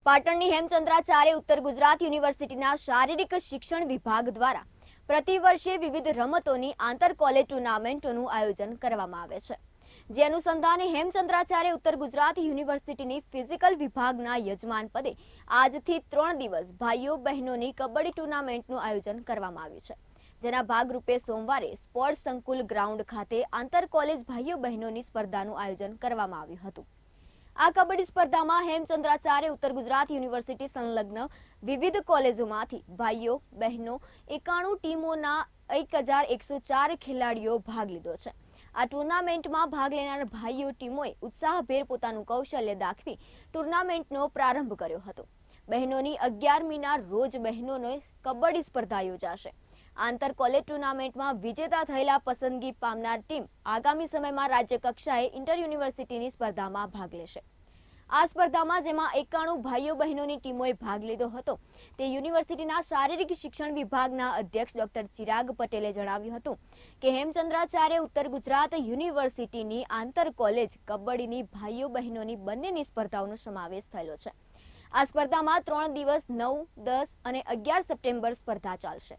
પાટણની હેમચંદ્રાચાર્ય ઉત્તર ગુજરાત યુનિવર્સિટીના શારીરિક શિક્ષણ વિભાગ દ્વારા પ્રતિવર્ષે વિવિધ રમતોની આંતર કોલેજ ટુર્નામેન્ટોનું આયોજન કરવામાં આવે છે। જે અનુસંધાને હેમચંદ્રાચાર્ય ઉત્તર ગુજરાત યુનિવર્સિટીની ફિઝિકલ વિભાગના યજમાન પદે આજથી 3 દિવસ ભાઈઓ બહેનોની કબડ્ડી ટુર્નામેન્ટનું આયોજન કરવામાં આવ્યું છે। જેના ભાગરૂપે સોમવારે સ્પોર્ટ્સ સંકુલ ગ્રાઉન્ડ ખાતે આંતર કોલેજ ભાઈઓ બહેનોની સ્પર્ધાનું આયોજન કરવામાં આવ્યું હતું। આ કબડ્ડી સ્પર્ધામાં હેમચંદ્રાચાર્ય ઉત્તર ગુજરાત યુનિવર્સિટી સંલગ્ન વિવિધ કોલેજોમાંથી ભાઈઓ બહેનો 91 ટીમોના 1104 ખેલાડીઓ ભાગ લીધો છે। આ ટુર્નામેન્ટમાં ભાગ લેનાર ભાઈઓ ટીમોએ ઉત્સાહભેર પોતાનું કૌશલ્ય દાખવી ટુર્નામેન્ટનો પ્રારંભ કર્યો હતો। બહેનોની 11મીના રોજ બહેનોની કબડ્ડી સ્પર્ધા યોજાશે। આંતર કોલેજ ટુર્નામેન્ટમાં વિજેતા થયેલા પસંદગી પામનાર ટીમ આગામી સમયમાં રાજ્ય કક્ષાએ ઇન્ટર યુનિવર્સિટીની સ્પર્ધામાં ભાગ લેશે। આ સ્પર્ધામાં જેમાં 91 ભાઈઓ બહેનોની ટીમોએ ભાગ લીધો હતો તે યુનિવર્સિટીના શારીરિક શિક્ષણ વિભાગના અધ્યક્ષ ડોક્ટર ચિરાગ પટેલે જણાવ્યું હતું કે હેમચંદ્રાચાર્ય ઉત્તર ગુજરાત યુનિવર્સિટીની આંતર કોલેજ કબડ્ડીની ભાઈઓ બહેનોની બંનેની સ્પર્ધાઓનો સમાવેશ થયેલો છે। આ સ્પર્ધામાં 3 દિવસ 9, 10 અને 11 સપ્ટેમ્બર સ્પર્ધા ચાલશે।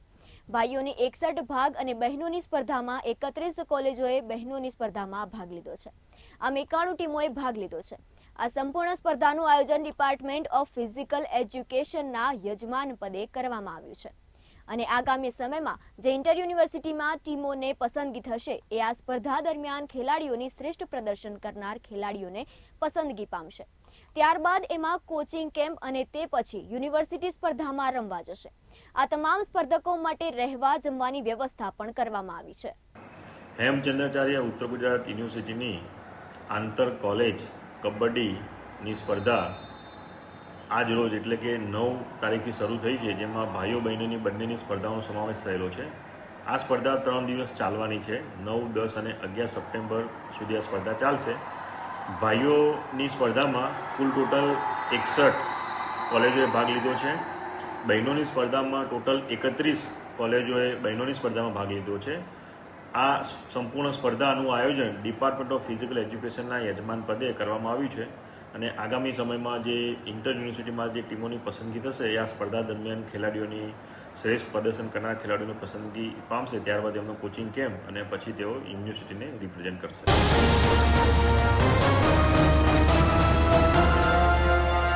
ભાઈઓની 61 ભાગ અને બહેનોની સ્પર્ધામાં 31 કોલેજોએ બહેનોની સ્પર્ધામાં ભાગ લીધો છે। આમ 91 ટીમોએ ભાગ લીધો છે। આ સંપૂર્ણ સ્પર્ધાનું આયોજન ડિપાર્ટમેન્ટ ઓફ ફિઝિકલ એજ્યુકેશનના યજમાન પદે કરવામાં આવ્યું છે અને આગામી સમયમાં જે ઇન્ટર યુનિવર્સિટીમાં ટીમોને પસંદગી થશે એ આ સ્પર્ધા દરમિયાન ખેલાડીઓની શ્રેષ્ઠ પ્રદર્શન કરનાર ખેલાડીઓને પસંદગી પામશે। ત્યારબાદ એમાં કોચિંગ કેમ્પ અને તે પછી યુનિવર્સિટી સ્પર્ધામાં રમવા જશે। આ તમામ સ્પર્ધકો માટે રહેવા જમવાની વ્યવસ્થા પણ કરવામાં આવી છે। હેમચંદ્રાચાર્ય ઉત્તર ગુજરાત યુનિવર્સિટીની આંતર કોલેજ કબડ્ડીની સ્પર્ધા આજ રોજ એટલે કે 9 તારીખથી શરૂ થઈ છે, જેમાં ભાઈઓ બહેનોની બંનેની સ્પર્ધાનો સમાવેશ થયેલો છે। આ સ્પર્ધા 3 દિવસ ચાલવાની છે। 9, 10 અને 11 સપ્ટેમ્બર સુધી આ સ્પર્ધા ચાલશે। ભાઈઓની સ્પર્ધામાં કુલ ટોટલ 61 કોલેજોએ ભાગ લીધો છે। બહેનોની સ્પર્ધામાં ટોટલ 31 કોલેજોએ બહેનોની સ્પર્ધામાં ભાગ લીધો છે। આ સંપૂર્ણ સ્પર્ધાનું આયોજન ડિપાર્ટમેન્ટ ઓફ ફિઝિકલ એજ્યુકેશનના યજમાન પદે કરવામાં આવ્યું છે અને આગામી સમયમાં જે ઇન્ટર યુનિવર્સિટીમાં જે ટીમોની પસંદગી થશે એ આ સ્પર્ધા દરમિયાન ખેલાડીઓની શ્રેષ્ઠ પ્રદર્શન કરનાર ખેલાડીઓની પસંદગી પામશે। ત્યારબાદ એમનો કોચિંગ કેમ્પ અને પછી તેઓ યુનિવર્સિટીને રિપ્રેઝેન્ટ કરશે।